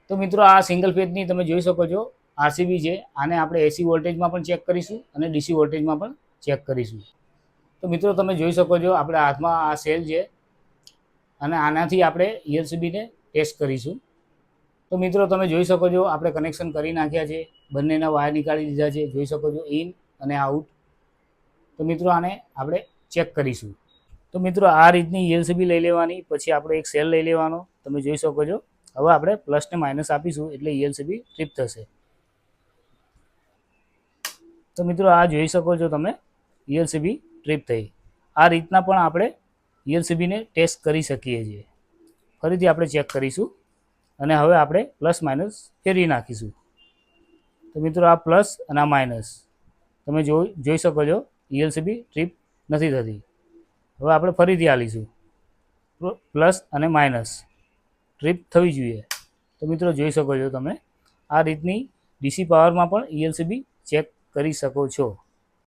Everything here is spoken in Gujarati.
તો મિત્રો આ સિંગલ ફેઝની તમે જોઈ શકો છો આરસીબી છે. આને આપણે એસી વોલ્ટેજમાં પણ ચેક કરીશું અને ડીસી વોલ્ટેજમાં પણ ચેક કરીશું. તો મિત્રો તમે જોઈ શકો છો આપણા હાથમાં આ સેલ છે અને આનાથી આપણે ELCBને ટેસ્ટ કરીશું. તો મિત્રો તમે જોઈ શકો છો આપણે કનેક્શન કરી નાખ્યા છે, બંનેના વાયર નીકાળી દીધા છે, જોઈ શકો છો ઇન અને આઉટ. તો મિત્રો આને આપણે ચેક કરીશું. તો મિત્રો આ રીતની ELCB લઈ લેવાની, પછી આપણે એક સેલ લઈ લેવાનો. તમે જોઈ શકો છો હવે આપણે પ્લસ ને માઇનસ આપીશું એટલે ELCB ટ્રીપ થશે. તો મિત્રો આ જોઈ શકો છો તમે ELCB ટ્રીપ થઈ. આ રીતના પણ આપણે ELCBને ટેસ્ટ કરી શકીએ છીએ. ફરીથી આપણે ચેક કરીશું અને હવે આપણે પ્લસ માઇનસ ફેરવી નાખીશું. તો મિત્રો આ પ્લસ અને આ માઇનસ તમે જોઈ શકો છો ELCB ટ્રીપ નથી થતી. હવે આપણે ફરીથી આલીશું પ્લસ અને માઇનસ ટ્રીપ થવી જોઈએ. તો મિત્રો જોઈ શકો છો તમે આ રીતની ડીસી પાવરમાં પણ ELCB ચેક કરી શકો છો.